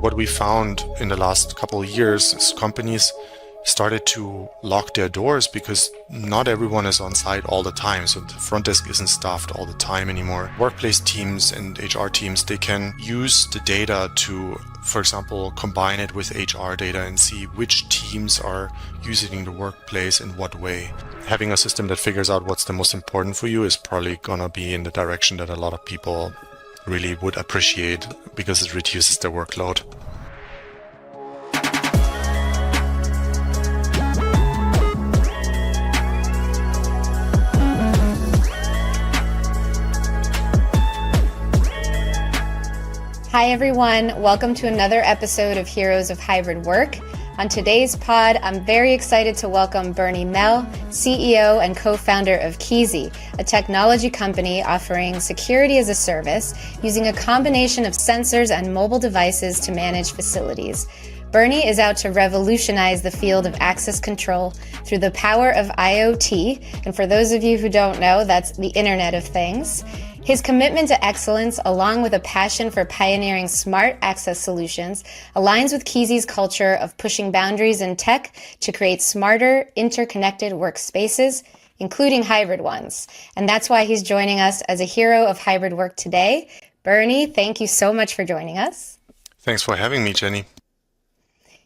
What we found in the last couple of years is companies started to lock their doors because not everyone is on site all the time. So the front desk isn't staffed all the time anymore. Workplace teams and HR teams, they can use the data to, for example, combine it with HR data and see which teams are using the workplace in what way. Having a system that figures out what's the most important for you is probably gonna be in the direction that a lot of people really would appreciate because it reduces their workload. Hi everyone, welcome to another episode of Heroes of Hybrid Work. On today's pod, I'm very excited to welcome Bernie Mehl, CEO and co-founder of Kisi, a technology company offering security as a service using a combination of sensors and mobile devices to manage facilities. Bernie is out to revolutionize the field of access control through the power of IoT, and for those of you who don't know, that's the Internet of Things. His commitment to excellence, along with a passion for pioneering smart access solutions, aligns with Kisi's culture of pushing boundaries in tech to create smarter, interconnected workspaces, including hybrid ones. And that's why he's joining us as a hero of hybrid work today. Bernie, thank you so much for joining us. Thanks for having me, Jenny.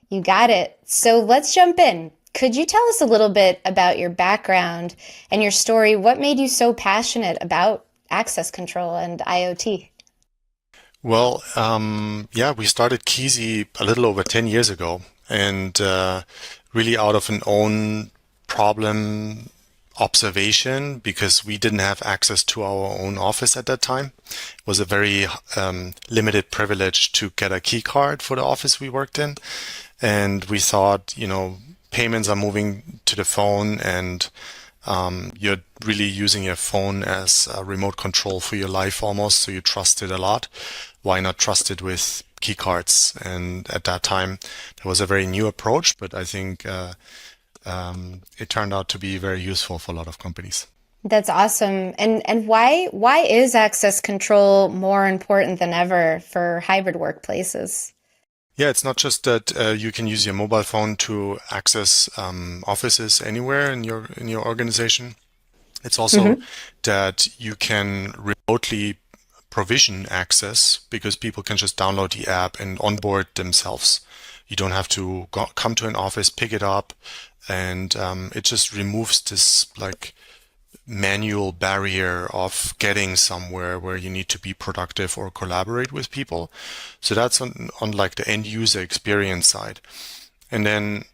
You got it. So let's jump in. Could you tell us a little bit about your background and your story? What made you so passionate about access control and IoT? Well, we started Kisi a little over 10 years ago, and really out of an own problem observation because we didn't have access to our own office at that time. It was a very limited privilege to get a key card for the office we worked in. And we thought, payments are moving to the phone and you're really using your phone as a remote control for your life almost, so you trust it a lot. Why not trust it with key cards? And at that time, that was a very new approach, but I think it turned out to be very useful for a lot of companies. That's awesome. And why is access control more important than ever for hybrid workplaces? Yeah, it's not just that you can use your mobile phone to access offices anywhere in your organization. It's also that you can remotely provision access because people can just download the app and onboard themselves. You don't have to come to an office, pick it up, and it just removes this manual barrier of getting somewhere where you need to be productive or collaborate with people. So that's on like the end user experience side. And then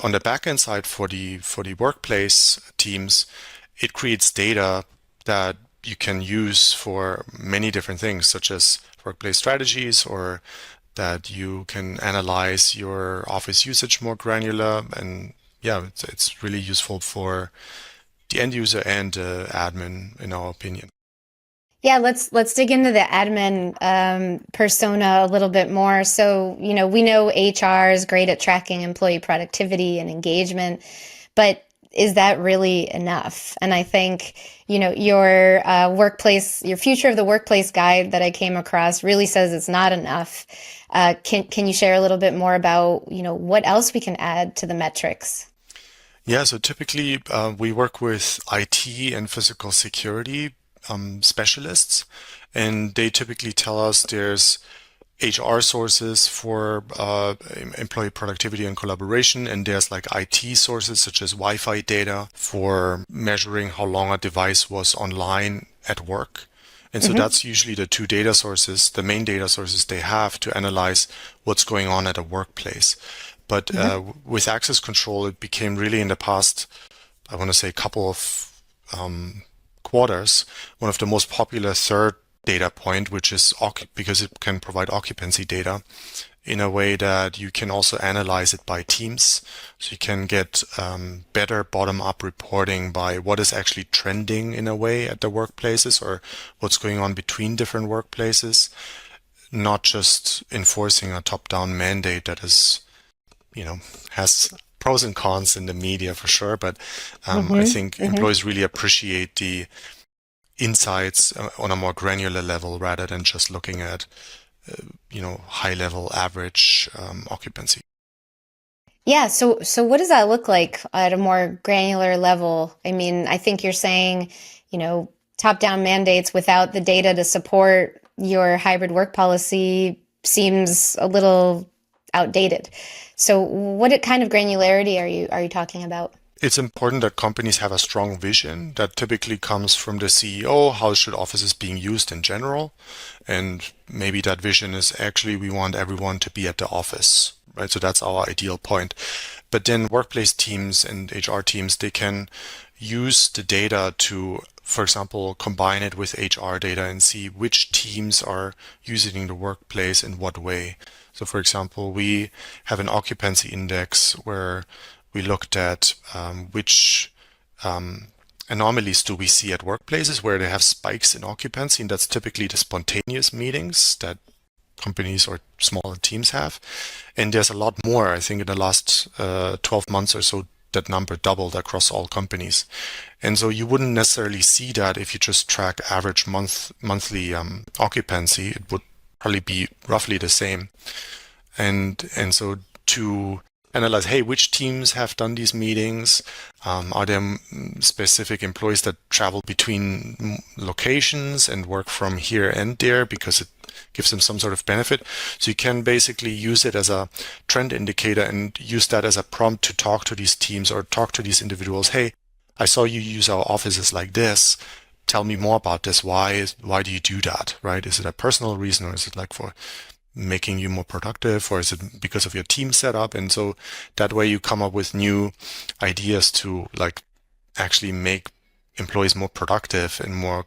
on the backend side for the workplace teams, it creates data that you can use for many different things, such as workplace strategies, or that you can analyze your office usage more granular. And yeah, it's really useful for the end user and admin, in our opinion. Yeah, let's dig into the admin persona a little bit more. So, we know HR is great at tracking employee productivity and engagement, but is that really enough? And I think, your your future of the workplace guide that I came across really says it's not enough. Can you share a little bit more about, what else we can add to the metrics? Yeah, so typically we work with IT and physical security specialists, and they typically tell us there's HR sources for employee productivity and collaboration, and there's like IT sources such as Wi-Fi data for measuring how long a device was online at work. And so that's usually the two data sources, the main data sources they have to analyze what's going on at a workplace. But with access control, it became really in the past, I want to say, couple of quarters, one of the most popular third data point, which is because it can provide occupancy data in a way that you can also analyze it by teams. So you can get better bottom-up reporting by what is actually trending in a way at the workplaces or what's going on between different workplaces, not just enforcing a top-down mandate that is has pros and cons in the media for sure, but I think employees really appreciate the insights on a more granular level rather than just looking at high level average occupancy. Yeah, so what does that look like at a more granular level? I mean, I think you're saying, top-down mandates without the data to support your hybrid work policy seems a little outdated. So what kind of granularity are you talking about? It's important that companies have a strong vision that typically comes from the CEO. How should offices being used in general? And maybe that vision is actually we want everyone to be at the office, right? So that's our ideal point. But then workplace teams and HR teams, they can use the data to, for example, combine it with HR data and see which teams are using the workplace in what way. So, for example, we have an occupancy index where we looked at which anomalies do we see at workplaces where they have spikes in occupancy, and that's typically the spontaneous meetings that companies or smaller teams have. And there's a lot more. I think in the last 12 months or so, that number doubled across all companies. And so you wouldn't necessarily see that if you just track average monthly occupancy. It would probably be roughly the same. And so to analyze, hey, which teams have done these meetings? Are there specific employees that travel between locations and work from here and there because it gives them some sort of benefit? So you can basically use it as a trend indicator and use that as a prompt to talk to these teams or talk to these individuals. Hey, I saw you use our offices like this. Tell me more about this. Why do you do that? Right? Is it a personal reason, or is it like for making you more productive, or is it because of your team setup? And so that way you come up with new ideas to like actually make employees more productive and more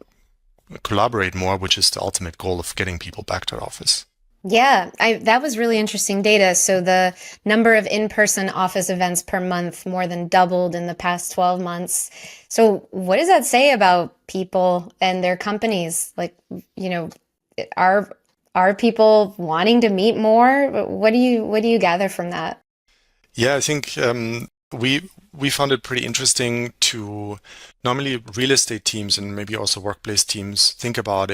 collaborate more, which is the ultimate goal of getting people back to the office. Yeah, that was really interesting data. So the number of in-person office events per month more than doubled in the past 12 months. So what does that say about people and their companies? Like, are are people wanting to meet more? What do you gather from that? Yeah, I think we found it pretty interesting to normally real estate teams and maybe also workplace teams think about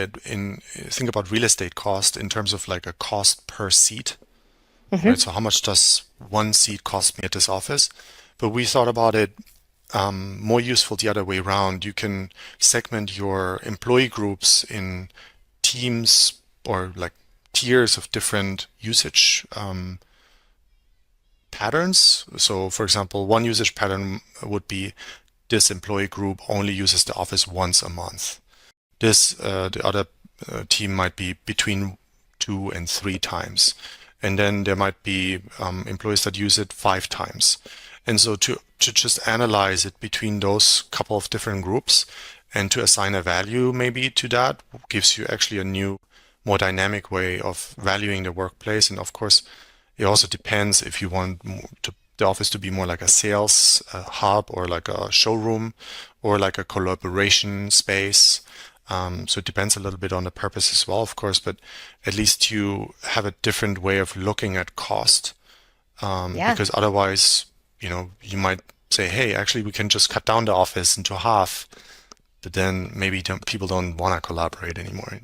real estate cost in terms of like a cost per seat, right? Hmm. So how much does one seat cost me at this office? But we thought about it more useful the other way around. You can segment your employee groups in teams or like tiers of different usage patterns. So, for example, one usage pattern would be this employee group only uses the office once a month. The other team might be between 2 and 3 times. And then there might be employees that use it 5 times. And so to just analyze it between those couple of different groups and to assign a value maybe to that gives you actually a new, more dynamic way of valuing the workplace. And of course, it also depends if you want the office to be more like a sales hub or like a showroom or like a collaboration space. So it depends a little bit on the purpose as well, of course, but at least you have a different way of looking at cost. Yeah. Because otherwise, you might say, hey, actually, we can just cut down the office into half, but then maybe people don't want to collaborate anymore.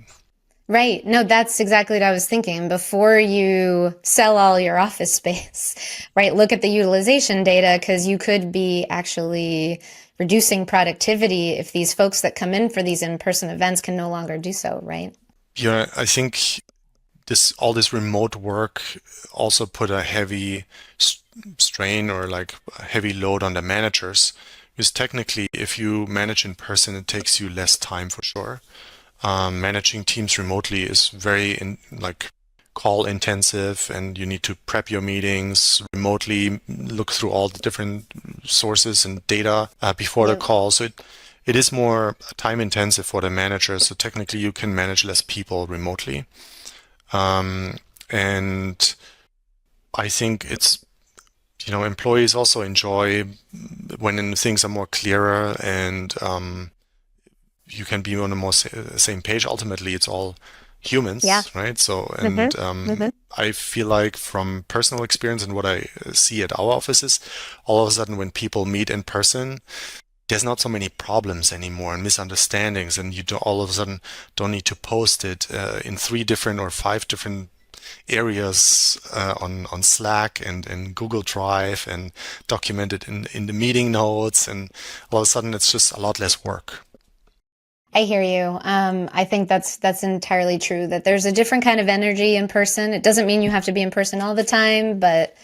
Right. No, that's exactly what I was thinking. Before you sell all your office space, right? Look at the utilization data because you could be actually reducing productivity if these folks that come in for these in-person events can no longer do so, right? Yeah, I think all this remote work also put a heavy strain or like a heavy load on the managers. Because technically, if you manage in person, it takes you less time for sure. Managing teams remotely is very like call intensive, and you need to prep your meetings remotely, look through all the different sources and data before the Yep. call. So it is more time intensive for the manager. So technically, you can manage less people remotely. And I think employees also enjoy when things are more clearer and you can be on the more same page. Ultimately, it's all Yeah. humans, right? So, Hmm. and Hmm. I feel like from personal experience and what I see at our offices, all of a sudden when people meet in person, there's not so many problems anymore and misunderstandings, and all of a sudden don't need to post it in 3 different or 5 different areas on Slack and Google Drive and document it in the meeting notes, and all of a sudden it's just a lot less work. I hear you. I think that's entirely true. That there's a different kind of energy in person. It doesn't mean you have to be in person all the time, but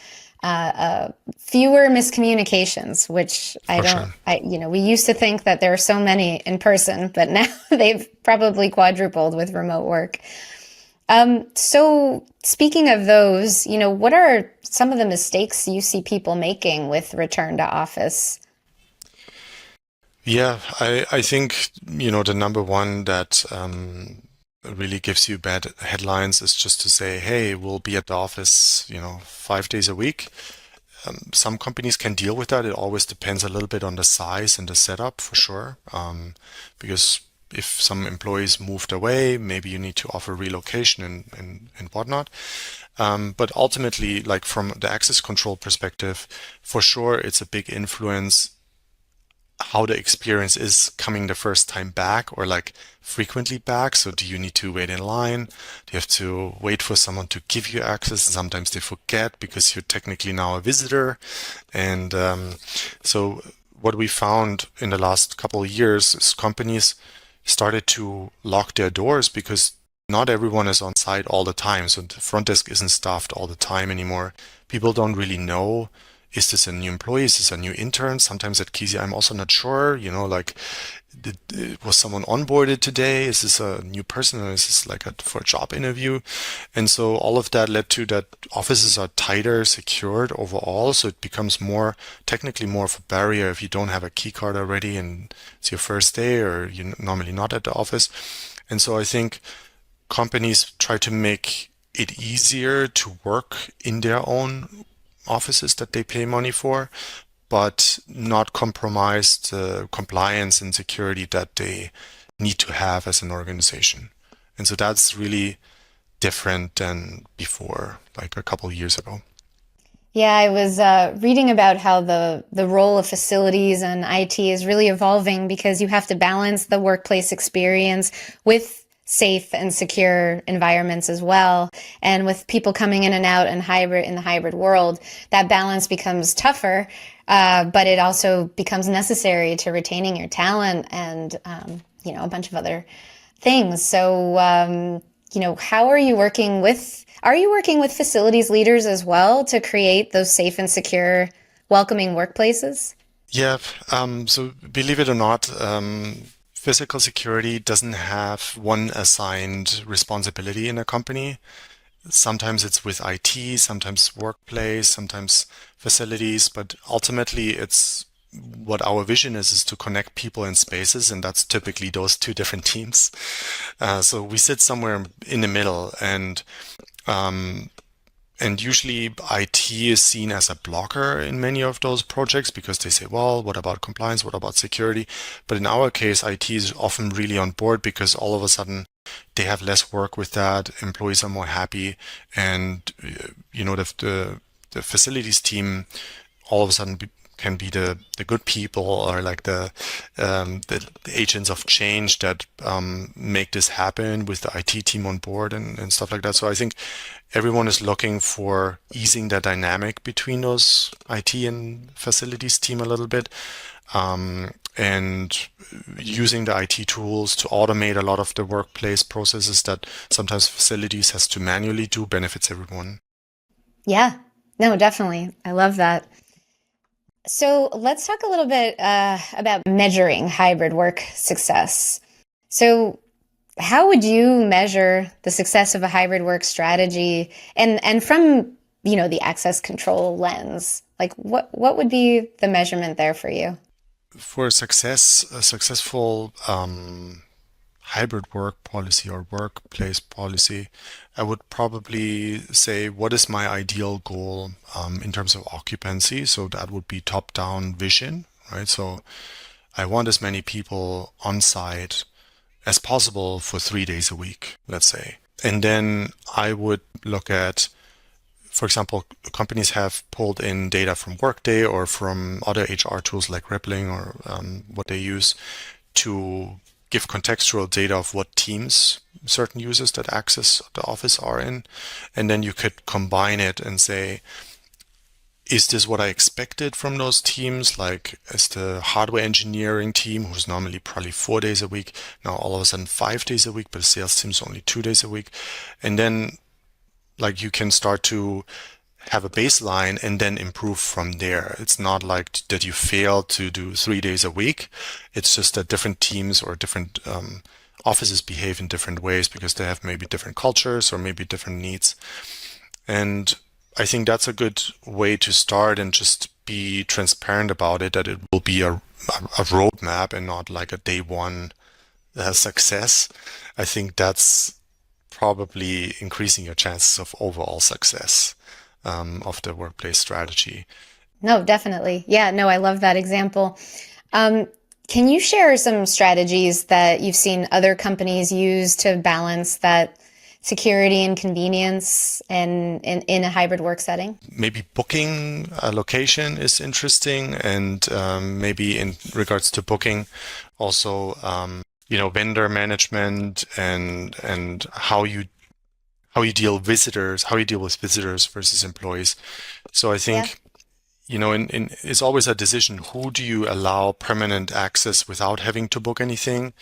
fewer miscommunications. Which I For don't. sure. We used to think that there are so many in person, but now they've probably quadrupled with remote work. So speaking of those, what are some of the mistakes you see people making with return to office? Yeah, I think, the number one that really gives you bad headlines is just to say, hey, we'll be at the office, 5 days a week. Some companies can deal with that. It always depends a little bit on the size and the setup for sure. Because if some employees moved away, maybe you need to offer relocation and whatnot. But ultimately, like from the access control perspective, for sure, it's a big influence how the experience is coming the first time back or like frequently back. So do you need to wait in line? Do you have to wait for someone to give you access? And sometimes they forget because you're technically now a visitor. And so what we found in the last couple of years is companies started to lock their doors because not everyone is on site all the time. So the front desk isn't staffed all the time anymore. People don't really know, is this a new employee? Is this a new intern? Sometimes at Kisi, I'm also not sure, like, was someone onboarded today? Is this a new person or is this like for a job interview? And so all of that led to that offices are tighter, secured overall. So it becomes technically more of a barrier if you don't have a key card already and it's your first day or you're normally not at the office. And so I think companies try to make it easier to work in their own offices that they pay money for, but not compromise the compliance and security that they need to have as an organization. And so that's really different than before, like a couple of years ago. Yeah, I was reading about how the role of facilities and IT is really evolving because you have to balance the workplace experience with safe and secure environments as well. And with people coming in and out and hybrid in the hybrid world, that balance becomes tougher, but it also becomes necessary to retaining your talent and a bunch of other things. So, how are you working with? Are you working with facilities leaders as well to create those safe and secure, welcoming workplaces? Yeah, so believe it or not, physical security doesn't have one assigned responsibility in a company. Sometimes it's with IT, sometimes workplace, sometimes facilities, but ultimately it's what our vision is to connect people in spaces, and that's typically those two different teams. So we sit somewhere in the middle, um, and usually IT is seen as a blocker in many of those projects because they say, well, what about compliance? What about security? But in our case, IT is often really on board because all of a sudden they have less work with that. Employees are more happy. And, the facilities team all of a sudden can be the good people or like the agents of change that make this happen with the IT team on board and stuff like that. So I think everyone is looking for easing the dynamic between those IT and facilities team a little bit, and using the IT tools to automate a lot of the workplace processes that sometimes facilities has to manually do benefits everyone. Yeah, no, definitely. I love that. So let's talk a little bit about measuring hybrid work success. So, how would you measure the success of a hybrid work strategy, and from the access control lens? Like, what would be the measurement there for you? For a successful hybrid work policy or workplace policy, I would probably say, what is my ideal goal in terms of occupancy? So that would be top-down vision, right? So I want as many people on site as possible for 3 days a week, let's say. And then I would look at, for example, companies have pulled in data from Workday or from other HR tools like Rippling or what they use to give contextual data of what teams certain users that access the office are in. And then you could combine it and say, is this what I expected from those teams? Like, is the hardware engineering team, who's normally probably 4 days a week, now all of a sudden 5 days a week, but the sales team's only 2 days a week? And then, like, you can start to have a baseline and then improve from there. It's not like that you fail to do 3 days a week. It's just that different teams or different offices behave in different ways because they have maybe different cultures or maybe different needs. And I think that's a good way to start and just be transparent about it, that it will be a roadmap and not like a day one success. I think that's probably increasing your chances of overall success of the workplace strategy. No, definitely. Yeah, no, I love that example. Um, can you share some strategies that you've seen other companies use to balance that security and convenience in a hybrid work setting? Maybe booking a location is interesting, and maybe in regards to booking, also vendor management and how you deal with visitors versus employees. So I Yeah. think it's always a decision. Who do you allow permanent access without having to book anything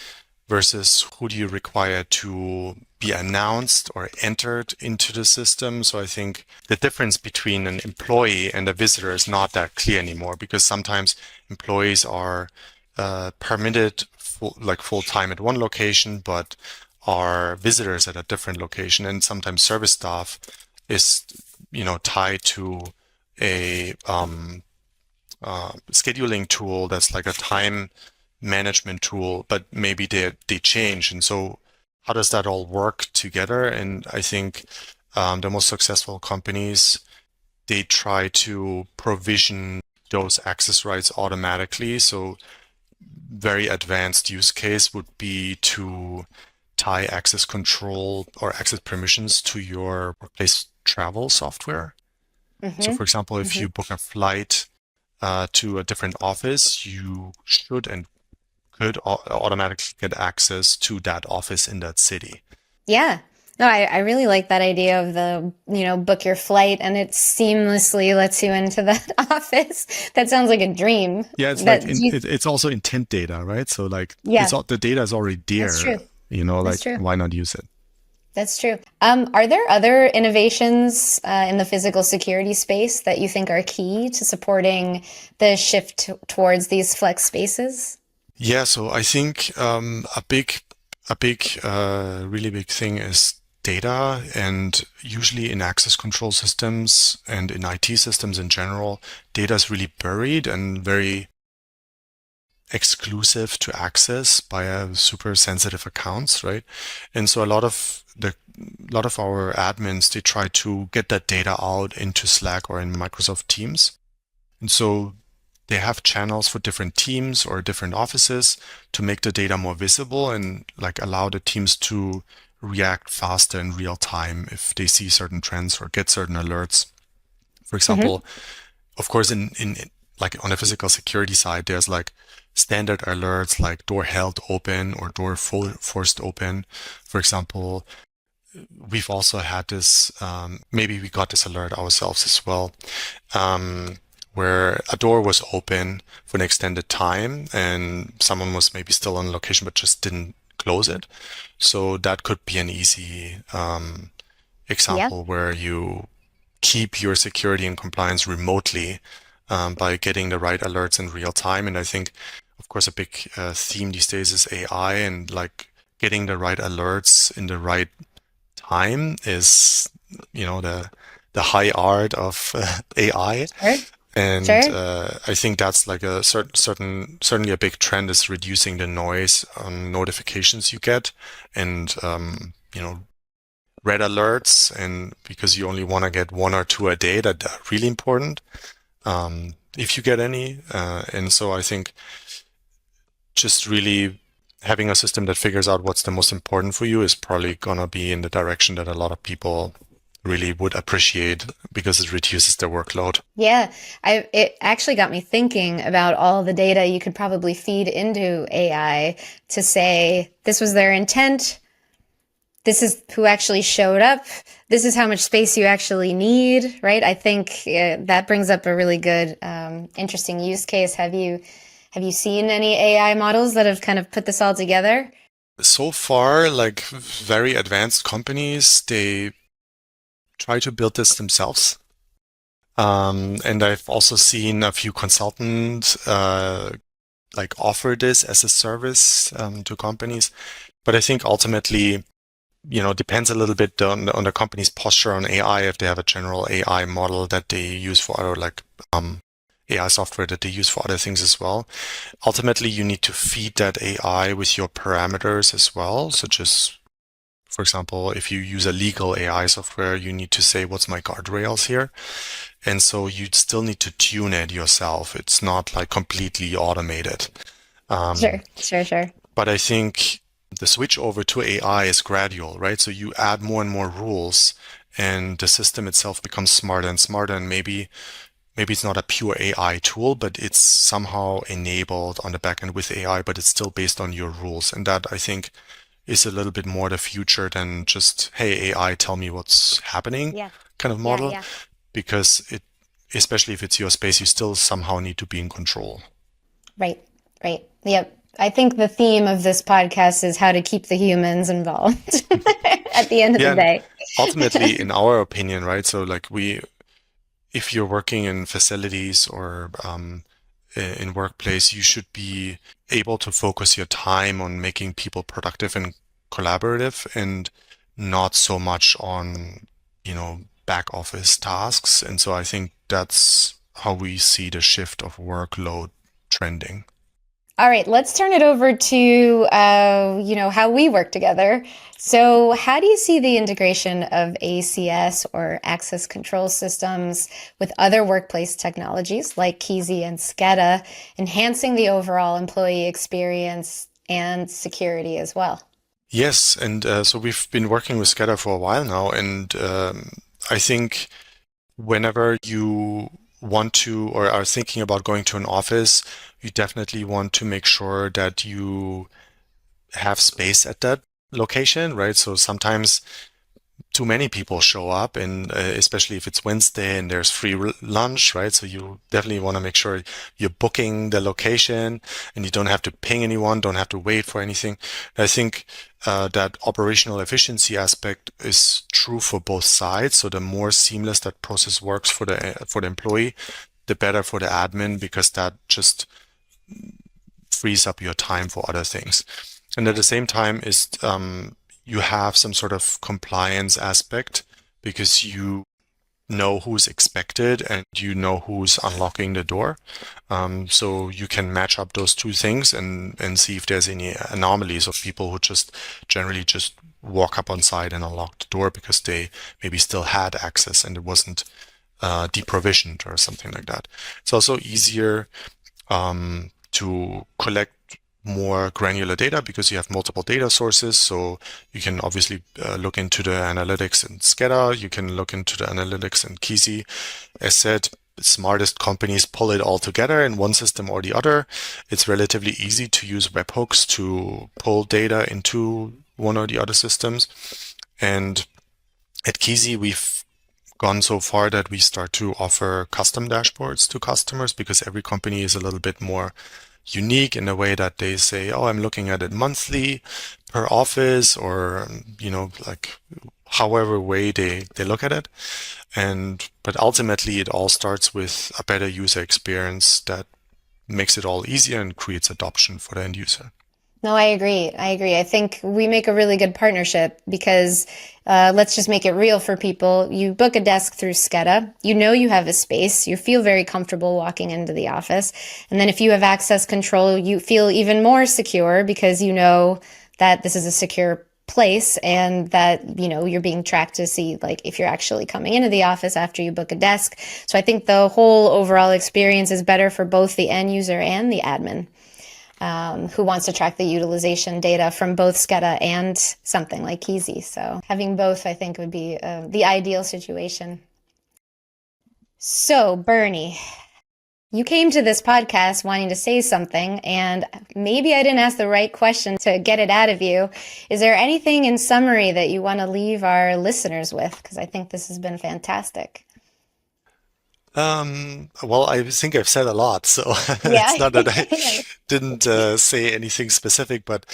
versus who do you require to be announced or entered into the system? So I think the difference between an employee and a visitor is not that clear anymore, because sometimes employees are permitted full time at one location, but are visitors at a different location. And sometimes service staff is, tied to a scheduling tool that's like a time management tool, but maybe they change. And so how does that all work together? And I think the most successful companies, they try to provision those access rights automatically. So very advanced use case would be to tie access control or access permissions to your workplace travel software. So Mm-hmm. for example, if Mm-hmm. you book a flight to a different office, you should and could automatically get access to that office in that city. Yeah. No, I really like that idea of book your flight and it seamlessly lets you into that office. That sounds like a dream. Yeah, it's like That do you, it's also intent data, right? So like yeah, the data is already that's there, true. That's like true. why not use it? That's true. Are there other innovations in the physical security space that you think are key to supporting the shift towards these flex spaces? Yeah, so I think really big thing is data, and usually in access control systems and in IT systems in general, data is really buried and very exclusive to access by super sensitive accounts, right? And so a lot of our admins, they try to get that data out into Slack or in Microsoft Teams. And so they have channels for different teams or different offices to make the data more visible and like allow the teams to react faster in real time if they see certain trends or get certain alerts. For Hmm. example, of course, in like on the physical security side, there's like standard alerts like door held open or door forced open. For example, we've also had this, maybe we got this alert ourselves as well, where a door was open for an extended time and someone was maybe still on location but just didn't close it. So that could be an easy Yeah. example where you keep your security and compliance remotely by getting the right alerts in real time. And I think, of course, a big theme these days is AI, and like getting the right alerts in the right time is, the high art of AI. Sure. And Sure. I think that's like a certainly a big trend is reducing the noise on notifications you get, and red alerts, and because you only want to get one or two a day that are really important, if you get any. And so I think just really having a system that figures out what's the most important for you is probably gonna be in the direction that a lot of people really would appreciate because it reduces their workload. Yeah, it actually got me thinking about all the data you could probably feed into AI to say this was their intent, this is who actually showed up, this is how much space you actually need, right? I think that brings up a really good, interesting use case. Have you seen any AI models that have kind of put this all together? So far, like very advanced companies, they try to build this themselves. And I've also seen a few consultants like offer this as a service to companies. But I think ultimately, depends a little bit on the company's posture on AI. If they have a general AI model that they use for other like AI software that they use for other things as well. Ultimately, you need to feed that AI with your parameters as well, such as, for example, if you use a legal AI software, you need to say, what's my guardrails here? And so you'd still need to tune it yourself. It's not like completely automated. Um, Sure, sure, sure. but I think the switch over to AI is gradual, right? So you add more and more rules and the system itself becomes smarter and smarter. And maybe it's not a pure AI tool, but it's somehow enabled on the back end with AI, but it's still based on your rules. And that I think is a little bit more the future than just, hey, AI, tell me what's happening Yeah, kind of yeah, model, yeah. because especially if it's your space, you still somehow need to be in control. Right, right. Yep. I think the theme of this podcast is how to keep the humans involved at the end of Yeah, the and day. ultimately, in our opinion, right? So like if you're working in facilities or in workplace, you should be able to focus your time on making people productive and collaborative and not so much on, back office tasks. And so I think that's how we see the shift of workload trending. All right, let's turn it over to how we work together. So, how do you see the integration of ACS or access control systems with other workplace technologies like Kisi and SCADA, enhancing the overall employee experience and security as well? Yes, and so we've been working with Scada for a while now, and I think whenever you want to or are thinking about going to an office, you definitely want to make sure that you have space at that location, right? So sometimes too many people show up, and especially if it's Wednesday and there's free lunch, right? So you definitely want to make sure you're booking the location and you don't have to ping anyone, don't have to wait for anything. I think that operational efficiency aspect is true for both sides. So the more seamless that process works for the employee, the better for the admin, because that just frees up your time for other things. And at the same time is you have some sort of compliance aspect because you know who's expected and you know who's unlocking the door. So you can match up those two things and see if there's any anomalies of people who just generally just walk up on site and unlock the door because they maybe still had access and it wasn't deprovisioned or something like that. It's also easier to collect more granular data because you have multiple data sources. So you can obviously look into the analytics in SCADA. You can look into the analytics in Kisi. As said, smartest companies pull it all together in one system or the other. It's relatively easy to use webhooks to pull data into one or the other systems. And at Kisi, we've gone so far that we start to offer custom dashboards to customers because every company is a little bit more unique in the way that they say, oh, I'm looking at it monthly per office or, like however way they look at it. But ultimately it all starts with a better user experience that makes it all easier and creates adoption for the end user. No, I agree. I agree. I think we make a really good partnership because let's just make it real for people. You book a desk through SCADA. You know you have a space. You feel very comfortable walking into the office. And then if you have access control, you feel even more secure because you know that this is a secure place and that you're being tracked to see like if you're actually coming into the office after you book a desk. So I think the whole overall experience is better for both the end user and the admin. who wants to track the utilization data from both SCADA and something like Kisi. So having both, I think, would be the ideal situation. So, Bernie, you came to this podcast wanting to say something, and maybe I didn't ask the right question to get it out of you. Is there anything in summary that you want to leave our listeners with? Because I think this has been fantastic. Well, I think I've said a lot, so Yeah. it's not that I didn't say anything specific, but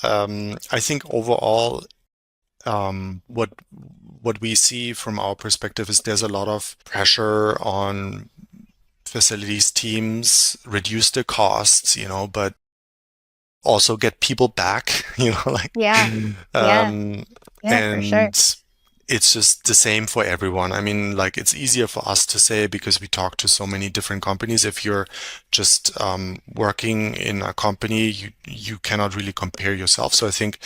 I think overall, what we see from our perspective is there's a lot of pressure on facilities teams, reduce the costs, but also get people back, like, Yeah. Yeah. um, Yeah, for sure. and it's just the same for everyone. I mean, like it's easier for us to say because we talk to so many different companies. If you're just working in a company, you cannot really compare yourself. So I think,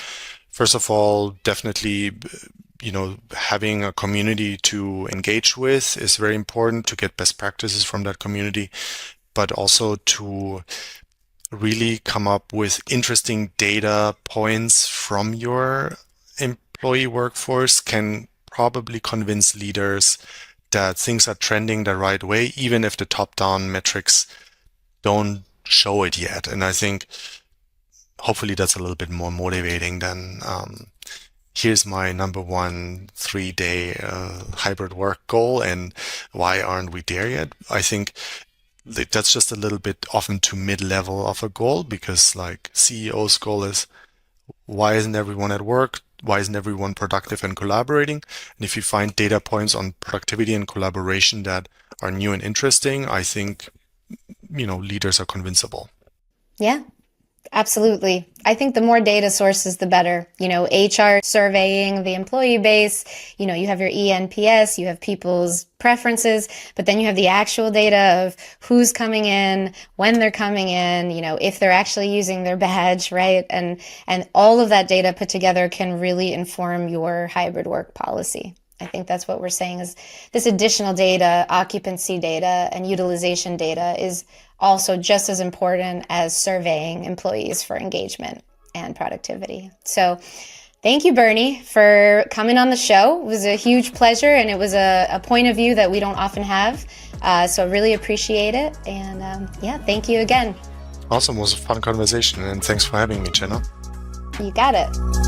first of all, definitely, having a community to engage with is very important to get best practices from that community, but also to really come up with interesting data points from your employee workforce can probably convince leaders that things are trending the right way, even if the top-down metrics don't show it yet. And I think hopefully that's a little bit more motivating than here's my number one 3-day hybrid work goal and why aren't we there yet? I think that's just a little bit often too mid-level of a goal because like CEO's goal is why isn't everyone at work? Why isn't everyone productive and collaborating? And if you find data points on productivity and collaboration that are new and interesting, I think, leaders are convincible. Yeah. Absolutely. I think the more data sources, the better. HR surveying the employee base, you have your ENPS, you have people's preferences, but then you have the actual data of who's coming in, when they're coming in, if they're actually using their badge, right? And all of that data put together can really inform your hybrid work policy. I think that's what we're saying is this additional data, occupancy data, and utilization data is also just as important as surveying employees for engagement and productivity. So thank you, Bernie, for coming on the show. It was a huge pleasure, and it was a point of view that we don't often have. So I really appreciate it. And yeah, thank you again. Awesome. It was a fun conversation, and thanks for having me, Jenna. You got it.